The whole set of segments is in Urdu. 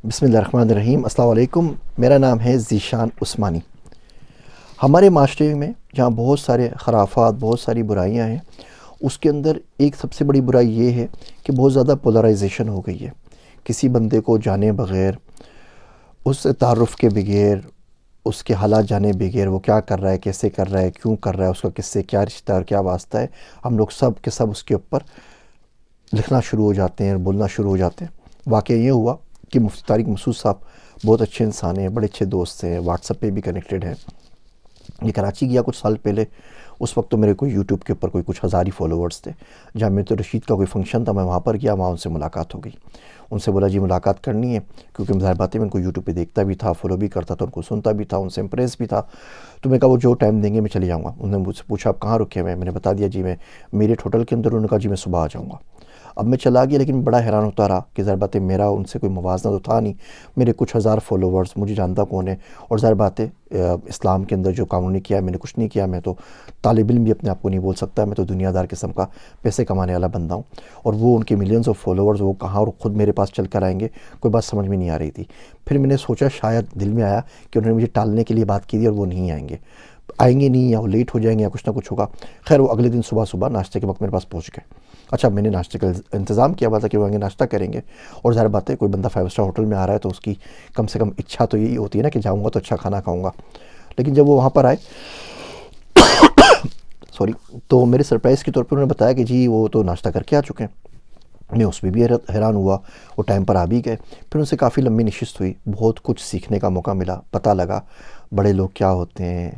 بسم اللہ الرحمن الرحیم۔ السلام علیکم، میرا نام ہے ذیشان عثمانی۔ ہمارے معاشرے میں جہاں بہت سارے خرافات، بہت ساری برائیاں ہیں، اس کے اندر ایک سب سے بڑی برائی یہ ہے کہ بہت زیادہ پولرائزیشن ہو گئی ہے۔ کسی بندے کو جانے بغیر، اس سے تعارف کے بغیر، اس کے حالات جانے بغیر وہ کیا کر رہا ہے، کیسے کر رہا ہے، کیوں کر رہا ہے، اس کا کس سے کیا رشتہ اور کیا واسطہ ہے، ہم لوگ سب کے سب اس کے اوپر لکھنا شروع ہو جاتے ہیں، بولنا شروع ہو جاتے ہیں۔ واقعہ یہ ہوا کہ مفتی طارق مسعود صاحب بہت اچھے انسان ہیں، بڑے اچھے دوست ہیں، واٹس ایپ پہ بھی کنیکٹڈ ہیں۔ یہ کراچی گیا کچھ سال پہلے، اس وقت تو میرے کوئی یوٹیوب کے اوپر کچھ ہزار ہی فالوورز تھے۔ جامعہ رشید کا کوئی فنکشن تھا، میں وہاں پر گیا، وہاں ان سے ملاقات ہو گئی۔ ان سے بولا جی ملاقات کرنی ہے، کیونکہ ظاہر بات ہے میں ان کو یوٹیوب پہ دیکھتا بھی تھا، فالو بھی کرتا تھا، ان کو سنتا بھی تھا، ان سے امپریس بھی تھا۔ تو میں کہا وہ جو ٹائم دیں گے میں چلے جاؤں گا۔ انہوں نے مجھ سے پوچھا آپ کہاں رکے ہوئے ہیں، میں نے بتا دیا جی میں میرے ہوٹل کے اندر۔ انہوں نے کہا جی میں صبح آ جاؤں گا۔ اب میں چلا گیا، لیکن بڑا حیران ہوتا رہا کہ ظاہر بات ہے میرا ان سے کوئی موازنہ تو تھا نہیں۔ میرے کچھ ہزار فالوورز، مجھے جانتا کون ہے، اور ظاہر بات ہے اسلام کے اندر جو قانون نے کیا میں نے کچھ نہیں کیا۔ میں تو طالب علم بھی اپنے آپ کو نہیں بول سکتا، میں تو دنیا دار قسم کا پیسے کمانے والا بندہ ہوں۔ اور وہ ان کے ملینز آف فالوورز وہ کہاں اور خود میرے پاس چل کر آئیں گے، کوئی بات سمجھ میں نہیں آ رہی تھی۔ پھر میں نے سوچا، شاید دل میں آیا کہ انہوں نے مجھے ٹالنے کے لیے بات کی تھی اور وہ نہیں آئیں گے نہیں، یا وہ لیٹ ہو جائیں گے یا کچھ نہ کچھ ہوگا۔ خیر وہ اگلے دن صبح ناشتے کے وقت میرے پاس پہنچ گئے۔ اچھا میں نے ناشتے کا انتظام کیا ہوا تھا کہ وہ آگے ناشتہ کریں گے، اور ظاہر بات ہے کوئی بندہ 5 اسٹار ہوٹل میں آ رہا ہے تو اس کی کم سے کم اچھا تو یہی ہوتی ہے نا کہ جاؤں گا تو اچھا کھانا کھاؤں گا۔ لیکن جب وہ وہاں پر آئے تو میرے سرپرائز کے طور پر انہوں نے بتایا کہ جی وہ تو ناشتہ کر کے آ چکے ہیں۔ میں اس میں بھی حیران ہوا، وہ ٹائم پر آ بھی گئے۔ پھر ان سے کافی لمبی نشست ہوئی، بہت کچھ سیکھنے کا موقع ملا، پتہ لگا بڑے لوگ کیا ہوتے ہیں،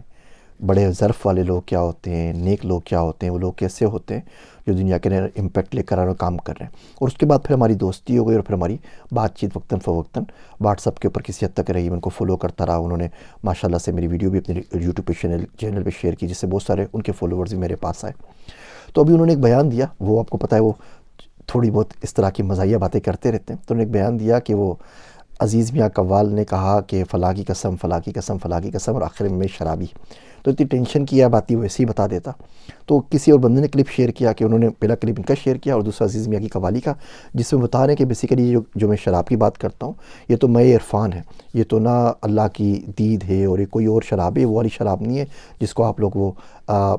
بڑے ظرف والے لوگ کیا ہوتے ہیں، نیک لوگ کیا ہوتے ہیں، وہ لوگ کیسے ہوتے ہیں جو دنیا کے اندر امپیکٹ لے کر آ رہے ہیں، کام کر رہے ہیں۔ اور اس کے بعد پھر ہماری دوستی ہو گئی، اور پھر ہماری بات چیت وقتاً فوقتاً واٹس ایپ کے اوپر کسی حد تک رہی۔ میں ان کو فالو کرتا رہا، انہوں نے ماشاءاللہ سے میری ویڈیو بھی اپنے یوٹیوب پہ چینل پہ شیئر کی، جس سے بہت سارے ان کے فالوورز بھی میرے پاس آئے۔ تو ابھی انہوں نے ایک بیان دیا، وہ آپ کو پتہ ہے وہ تھوڑی بہت اس طرح کی مزاحیہ باتیں کرتے رہتے ہیں۔ تو انہوں نے ایک بیان دیا کہ وہ عزیز میاں قوال نے کہا کہ فلاں کی قسم، فلاں کی قسم، فلاں کی قسم، اور آخر میں شرابی۔ تو اتنی ٹینشن کی ہے بات ہی وہ ایسے ہی بتا دیتا۔ تو کسی اور بندے نے کلپ شیئر کیا کہ انہوں نے پہلا کلپ ان کا شیئر کیا اور دوسرا عزیز میاں کی قوالی کا، جس میں بتا رہے ہیں کہ بیسیکلی جو میں شراب کی بات کرتا ہوں یہ تو مے عرفان ہے، یہ تو نہ اللہ کی دید ہے، اور یہ کوئی اور شراب ہے، وہ والی شراب نہیں ہے جس کو آپ لوگ وہ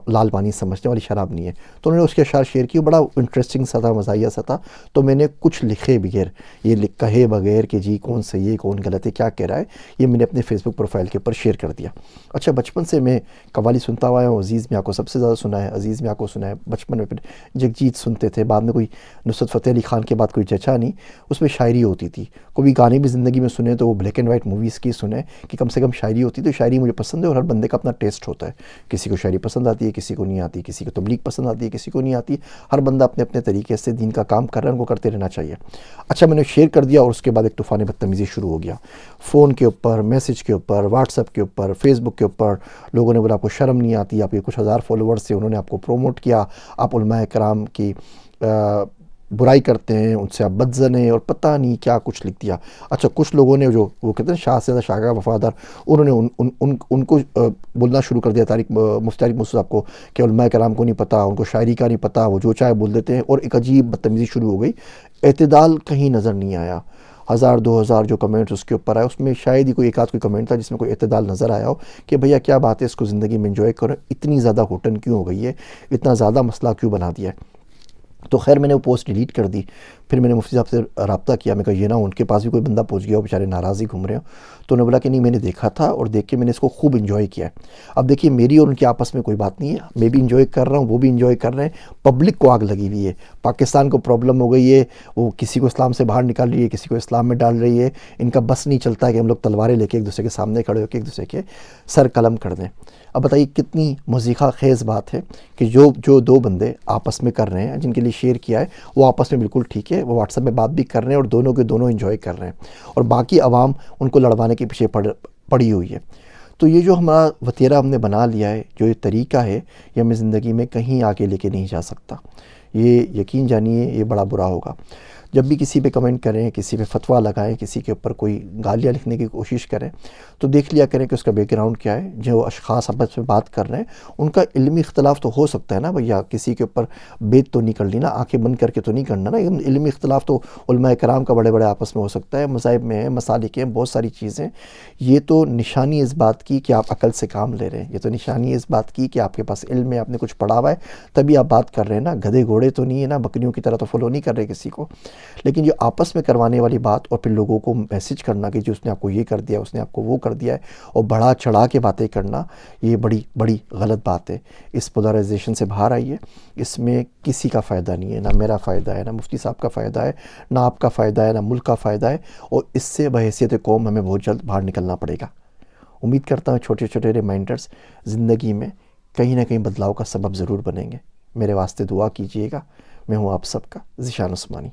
لال پانی سمجھنے والی شراب نہیں ہے۔ تو انہوں نے اس کے اشعار شیئر کیے، بڑا انٹرسٹنگ سا تھا، مزاحیہ سا تھا۔ تو میں نے کچھ لکھے بغیر، یہ کہے بغیر کہ جی کون صحیح ہے کون غلط ہے کیا کہہ رہا ہے، یہ میں نے اپنے فیس بک پروفائل کے اوپر شیئر کر دیا۔ اچھا بچپن سے میں قوالی سنتا ہوا ہوں، عزیز میاں کو سب سے زیادہ سنا ہے، عزیز میاں کو سنا ہے بچپن میں۔ پھر جگجیت سنتے تھے، بعد میں کوئی نصرت فتح علی خان کے بعد کوئی چچا نہیں، اس میں شاعری ہوتی تھی۔ کوئی گانے بھی زندگی میں سنے تو وہ بلیک اینڈ وائٹ موویز کی سنے کہ کم سے کم شاعری ہوتی، تو شاعری مجھے پسند ہے، اور ہر بندے کا اپنا ٹیسٹ ہوتا ہے، کسی کو شاعری پسند آتی ہے، کسی کو نہیں آتی، کسی کو تبلیغ پسند آتی ہے، کسی کو نہیں آتی۔ ہر بندہ اپنے اپنے طریقے سے دین کا کام کر رہا ہے، ان کو کرتے رہنا چاہیے۔ اچھا میں نے شیئر کر دیا، اور اس کے بعد ایک طوفان بدتمیزی شروع ہو گیا، فون کے اوپر، میسج کے اوپر، واٹس ایپ کے اوپر، فیس بک کے اوپر۔ لوگوں نے بولا آپ کو شرم نہیں آتی، آپ کے کچھ ہزار فالوورز سے انہوں نے آپ کو پروموٹ کیا، آپ علماء کرام کی برائی کرتے ہیں، ان سے آپ بدظن ہیں، اور پتہ نہیں کیا کچھ لکھ دیا۔ اچھا کچھ لوگوں نے جو وہ کہتے ہیں شاہ سے زیادہ شاہ کا وفادار، انہوں نے ان کو بولنا شروع کر دیا مفتی طارق مسعود صاحب کو کہ علماء کرام کو نہیں پتہ، ان کو شاعری کا نہیں پتہ، وہ جو چاہے بول دیتے ہیں، اور ایک عجیب بدتمیزی شروع ہو گئی۔ اعتدال کہیں نظر نہیں آیا۔ 1000-2000 جو کمنٹس اس کے اوپر آئے، اس میں شاید ہی کوئی ایک آدھ کوئی کمنٹ تھا جس میں کوئی اعتدال نظر آیا ہو کہ بھیا کیا بات ہے، اس کو زندگی میں انجوائے کرو، اتنی زیادہ گھٹن کیوں ہو گئی ہے، اتنا زیادہ مسئلہ کیوں بنا دیا ہے۔ تو خیر میں نے وہ پوسٹ ڈیلیٹ کر دی۔ پھر میں نے مفتی صاحب سے رابطہ کیا، میں کہا یہ نہ ان کے پاس بھی کوئی بندہ پہنچ گیا ہو، بیچارے ناراض ہی گھوم رہے ہوں۔ تو انہوں نے بولا کہ نہیں میں نے دیکھا تھا، اور دیکھ کے میں نے اس کو خوب انجوائے کیا ہے۔ اب دیکھیے میری اور ان کے آپس میں کوئی بات نہیں ہے، میں بھی انجوائے کر رہا ہوں، وہ بھی انجوائے کر رہے ہیں۔ پبلک کو آگ لگی ہوئی ہے، پاکستان کو پرابلم ہو گئی ہے، وہ کسی کو اسلام سے باہر نکال رہی ہے، کسی کو اسلام میں ڈال رہی ہے۔ ان کا بس نہیں چلتا ہے کہ ہم لوگ تلواریں لے کے ایک دوسرے کے سامنے کھڑے ہو کے ایک دوسرے کے سر قلم کر دیں۔ اب بتائیے کتنی مضحکہ خیز بات ہے کہ جو دو بندے آپس میں کر رہے ہیں، جن کے لیے شیئر کیا ہے، وہ آپس میں بالکل ٹھیک ہے، وہ واٹس ایپ پہ بات بھی کر رہے ہیں، اور دونوں کے دونوں انجوائے کر رہے ہیں، اور باقی عوام ان کو لڑوانے کے پیچھے پڑی ہوئی ہے۔ تو یہ جو ہمارا وتیرہ ہم نے بنا لیا ہے، جو یہ طریقہ ہے، یہ ہمیں زندگی میں کہیں آگے لے کے نہیں جا سکتا۔ یہ یقین جانیے یہ بڑا برا ہوگا۔ جب بھی کسی پہ کمنٹ کریں، کسی پہ فتویٰ لگائیں، کسی کے اوپر کوئی گالیاں لکھنے کی کوشش کریں، تو دیکھ لیا کریں کہ اس کا بیک گراؤنڈ کیا ہے۔ جو اشخاص آپس میں بات کر رہے ہیں ان کا علمی اختلاف تو ہو سکتا ہے نا بھیا، کسی کے اوپر بیت تو نہیں کر لی نا، آنکھیں بند کر کے تو نہیں کرنا نا۔ علمی اختلاف تو علماء کرام کا بڑے بڑے آپس میں ہو سکتا ہے، مذاہب میں ہے، مسالک ہیں، بہت ساری چیزیں۔ یہ تو نشانی اس بات کی کہ آپ عقل سے کام لے رہے ہیں، یہ تو نشانی اس بات کی کہ آپ کے پاس علم ہے، آپ نے کچھ پڑھا ہوا ہے، تبھی آپ بات کر رہے ہیں نا۔ گدھے گھوڑے تو نہیں ہے نا، بکریوں کی طرح تو فالو نہیں کر رہے کسی کو۔ لیکن یہ آپس میں کروانے والی بات اور پھر لوگوں کو میسج کرنا کہ جی اس نے آپ کو یہ کر دیا، اس نے آپ کو وہ کر دیا ہے، اور بڑھا چڑھا کے باتیں کرنا، یہ بڑی بڑی غلط بات ہے۔ اس پولرائزیشن سے باہر آئیے، اس میں کسی کا فائدہ نہیں ہے، نہ میرا فائدہ ہے، نہ مفتی صاحب کا فائدہ ہے، نہ آپ کا فائدہ ہے، نہ ملک کا فائدہ ہے، اور اس سے بحیثیت قوم ہمیں بہت جلد باہر نکلنا پڑے گا۔ امید کرتا ہوں چھوٹے چھوٹے ریمائنڈرز زندگی میں کہیں نہ کہیں بدلاؤ کا سبب ضرور بنیں گے۔ میرے واسطے دعا کیجیے گا۔ میں ہوں آپ سب کا ذیشان عثمانی۔